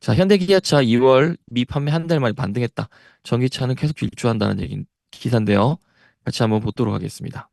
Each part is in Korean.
자, 현대기아차 2월 미 판매 한 달 만에 반등했다. 전기차는 계속 질주한다는 기사인데요. 같이 한번 보도록 하겠습니다.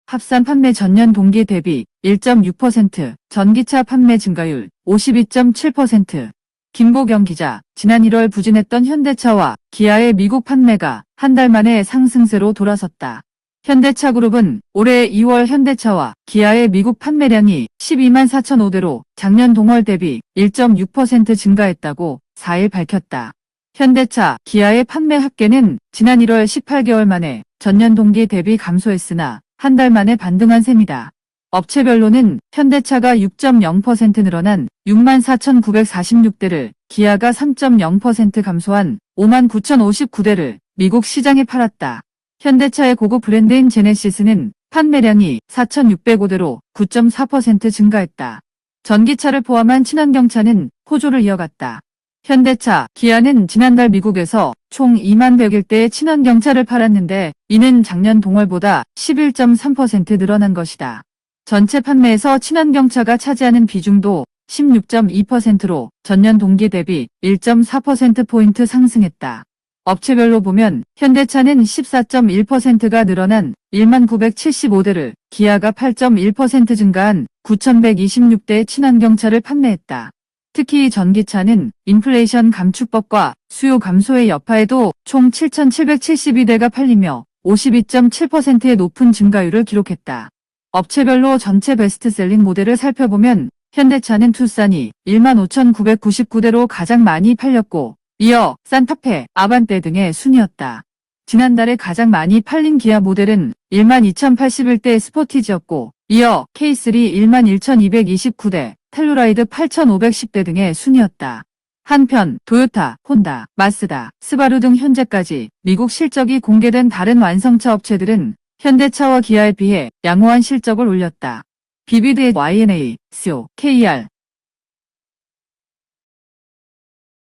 합산 판매 전년 동기 대비 1.6%, 전기차 판매 증가율 52.7%. 김보경 기자, 지난 1월 부진했던 현대차와 기아의 미국 판매가 한 달 만에 상승세로 돌아섰다. 현대차그룹은 올해 2월 현대차와 기아의 미국 판매량이 12만 4,005대로 작년 동월 대비 1.6% 증가했다고 4일 밝혔다. 현대차, 기아의 판매 합계는 지난 1월 18개월 만에 전년 동기 대비 감소했으나 한 달 만에 반등한 셈이다. 업체별로는 현대차가 6.0% 늘어난 64,946대를, 기아가 3.0% 감소한 59,059대를 미국 시장에 팔았다. 현대차의 고급 브랜드인 제네시스는 판매량이 4,605대로 9.4% 증가했다. 전기차를 포함한 친환경차는 호조를 이어갔다. 현대차, 기아는 지난달 미국에서 총 2만 101대의 친환경차를 팔았는데 이는 작년 동월보다 11.3% 늘어난 것이다. 전체 판매에서 친환경차가 차지하는 비중도 16.2%로 전년 동기 대비 1.4%포인트 상승했다. 업체별로 보면 현대차는 14.1%가 늘어난 1만 975대를, 기아가 8.1% 증가한 9,126대의 친환경차를 판매했다. 특히 전기차는 인플레이션 감축법과 수요 감소의 여파에도 총 7,772대가 팔리며 52.7%의 높은 증가율을 기록했다. 업체별로 전체 베스트셀링 모델을 살펴보면 현대차는 투싼이 15,999대로 가장 많이 팔렸고, 이어 산타페, 아반떼 등의 순이었다. 지난달에 가장 많이 팔린 기아 모델은 12,081대의 스포티지였고, 이어 K3 11,229대, 텔루라이드 8,510대 등의 순이었다. 한편 도요타, 혼다, 마쓰다, 스바루 등 현재까지 미국 실적이 공개된 다른 완성차 업체들은 현대차와 기아에 비해 양호한 실적을 올렸다. 비비드의 YNA, CO, KR.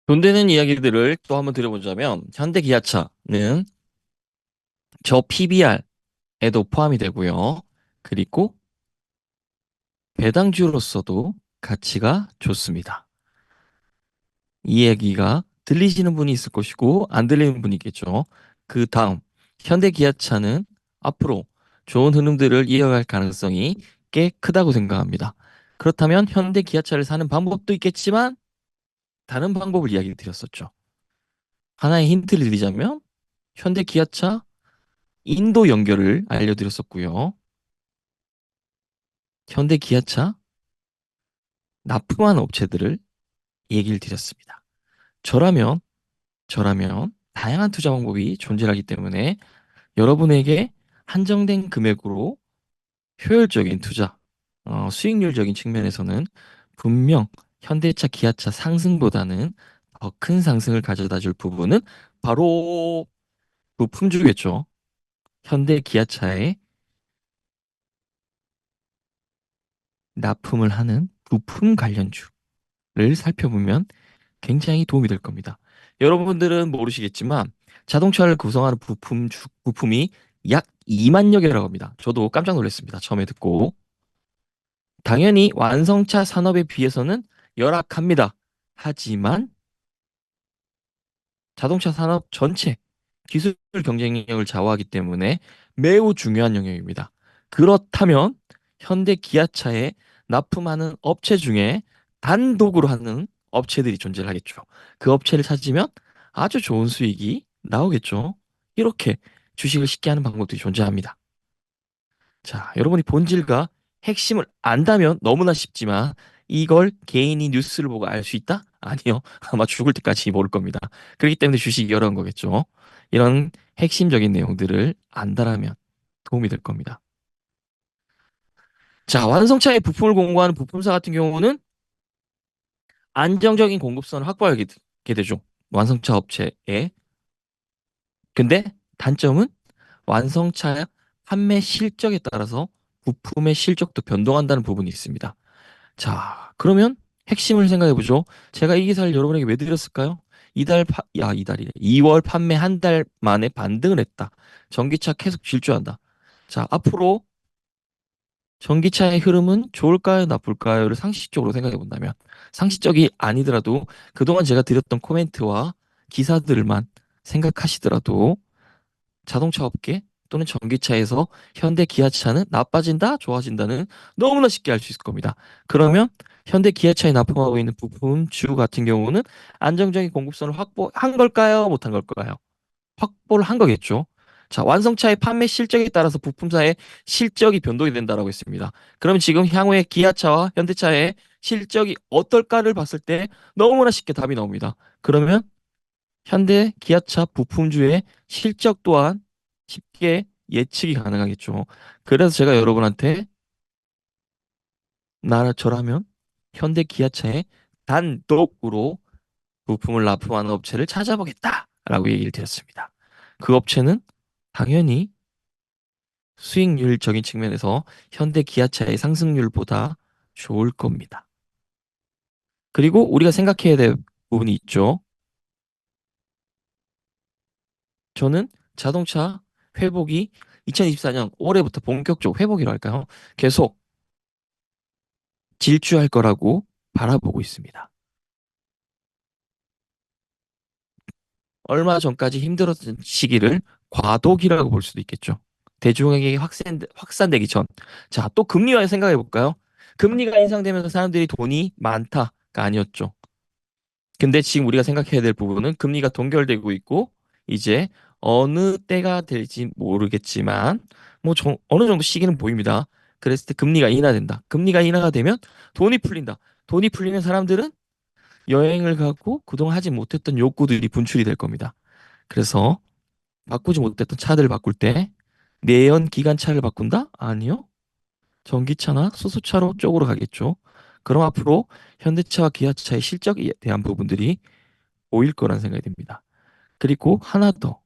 돈 되는 이야기들을 또 한번 들어보자면, 현대기아차는 저 PBR에도 포함이 되고요. 그리고 배당주로서도 가치가 좋습니다. 이 얘기가 들리시는 분이 있을 것이고 안 들리는 분이 있겠죠. 그 다음, 현대기아차는 앞으로 좋은 흐름들을 이어갈 가능성이 꽤 크다고 생각합니다. 그렇다면 현대기아차를 사는 방법도 있겠지만 다른 방법을 이야기 드렸었죠. 하나의 힌트를 드리자면 현대기아차 인도 연결을 알려드렸었고요. 현대기아차 납품한 업체들을 얘기를 드렸습니다. 저라면 다양한 투자 방법이 존재하기 때문에 여러분에게 한정된 금액으로 효율적인 투자, 수익률적인 측면에서는 분명 현대차, 기아차 상승보다는 더 큰 상승을 가져다 줄 부분은 바로 부품주겠죠. 현대 기아차의 납품을 하는 부품 관련주를 살펴보면 굉장히 도움이 될 겁니다. 여러분들은 모르시겠지만 자동차를 구성하는 부품이 약 2만여 개라고 합니다. 저도 깜짝 놀랐습니다. 처음에 듣고. 당연히 완성차 산업에 비해서는 열악합니다. 하지만 자동차 산업 전체 기술 경쟁력을 좌우하기 때문에 매우 중요한 영역입니다. 그렇다면 현대 기아차에 납품하는 업체 중에 단독으로 하는 업체들이 존재하겠죠. 그 업체를 찾으면 아주 좋은 수익이 나오겠죠. 이렇게 주식을 쉽게 하는 방법들이 존재합니다. 자, 여러분이 본질과 핵심을 안다면 너무나 쉽지만 이걸 개인이 뉴스를 보고 알 수 있다? 아니요. 아마 죽을 때까지 모를 겁니다. 그렇기 때문에 주식이 어려운 거겠죠. 이런 핵심적인 내용들을 안다라면 도움이 될 겁니다. 자, 완성차의 부품을 공급하는 부품사 같은 경우는 안정적인 공급선을 확보하게 되죠. 완성차 업체에. 근데 단점은 완성차 판매 실적에 따라서 부품의 실적도 변동한다는 부분이 있습니다. 자, 그러면 핵심을 생각해 보죠. 제가 이 기사를 여러분에게 왜 드렸을까요? 이달이래. 2월 판매 한 달 만에 반등을 했다. 전기차 계속 질주한다. 자, 앞으로 전기차의 흐름은 좋을까요, 나쁠까요를 상식적으로 생각해 본다면, 상식적이 아니더라도 그동안 제가 드렸던 코멘트와 기사들만 생각하시더라도 자동차 업계 또는 전기차에서 현대 기아차는 나빠진다, 좋아진다는 너무나 쉽게 알 수 있을 겁니다. 그러면 현대 기아차에 납품하고 있는 부품주 같은 경우는 안정적인 공급선을 확보한 걸까요? 못한 걸까요? 확보를 한 거겠죠. 자, 완성차의 판매 실적에 따라서 부품사의 실적이 변동이 된다라고 했습니다. 그럼 지금 향후에 기아차와 현대차의 실적이 어떨까를 봤을 때 너무나 쉽게 답이 나옵니다. 그러면 현대 기아차 부품주의 실적 또한 쉽게 예측이 가능하겠죠. 그래서 제가 여러분한테 저라면 현대 기아차에 단독으로 부품을 납품하는 업체를 찾아보겠다라고 얘기를 드렸습니다. 그 업체는 당연히 수익률적인 측면에서 현대 기아차의 상승률보다 좋을 겁니다. 그리고 우리가 생각해야 될 부분이 있죠. 저는 자동차 회복이 2024년 올해부터 본격적 회복이라 할까요? 계속 질주할 거라고 바라보고 있습니다. 얼마 전까지 힘들었던 시기를 과도기라고 볼 수도 있겠죠. 대중에게 확산되기 전. 자, 또 금리와 생각해 볼까요? 금리가 인상되면서 사람들이 돈이 많다가 아니었죠. 근데 지금 우리가 생각해야 될 부분은 금리가 동결되고 있고 이제 어느 때가 될지 모르겠지만 뭐 어느 정도 시기는 보입니다. 그랬을 때 금리가 인하된다. 금리가 인하가 되면 돈이 풀린다. 돈이 풀리면 사람들은 여행을 가고 그동안 하지 못했던 욕구들이 분출이 될 겁니다. 그래서 바꾸지 못했던 차들을 바꿀 때 내연 기관차를 바꾼다? 아니요. 전기차나 수소차로 쪽으로 가겠죠. 그럼 앞으로 현대차와 기아차의 실적에 대한 부분들이 보일 거란 생각이 듭니다. 그리고 하나 더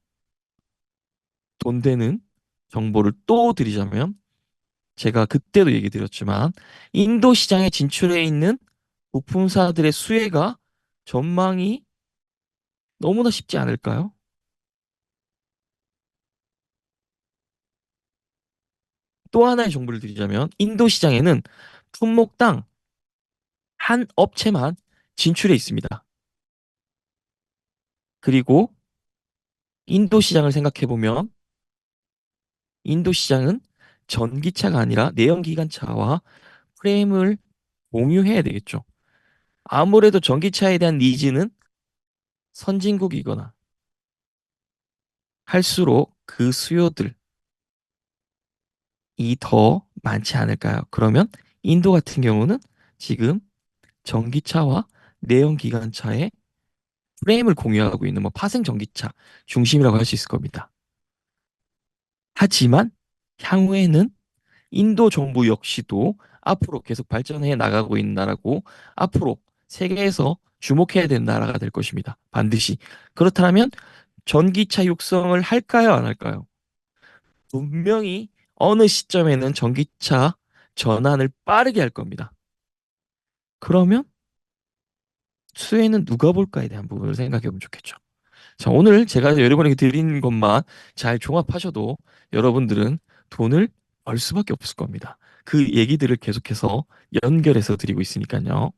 돈 되는 정보를 또 드리자면 제가 그때도 얘기 드렸지만 인도 시장에 진출해 있는 부품사들의 수혜가 전망이 너무나 쉽지 않을까요? 또 하나의 정보를 드리자면 인도 시장에는 품목당 한 업체만 진출해 있습니다. 그리고 인도 시장을 생각해 보면 인도 시장은 전기차가 아니라 내연기관차와 프레임을 공유해야 되겠죠. 아무래도 전기차에 대한 니즈는 선진국이거나 할수록 그 수요들이 더 많지 않을까요? 그러면 인도 같은 경우는 지금 전기차와 내연기관차의 프레임을 공유하고 있는 뭐 파생 전기차 중심이라고 할 수 있을 겁니다. 하지만 향후에는 인도 정부 역시도 앞으로 계속 발전해 나가고 있는 나라고 앞으로 세계에서 주목해야 되는 나라가 될 것입니다. 반드시. 그렇다면 전기차 육성을 할까요? 안 할까요? 분명히 어느 시점에는 전기차 전환을 빠르게 할 겁니다. 그러면 수혜는 누가 볼까에 대한 부분을 생각해 보면 좋겠죠. 자, 오늘 제가 여러분에게 드린 것만 잘 종합하셔도 여러분들은 돈을 벌 수밖에 없을 겁니다. 그 얘기들을 계속해서 연결해서 드리고 있으니까요.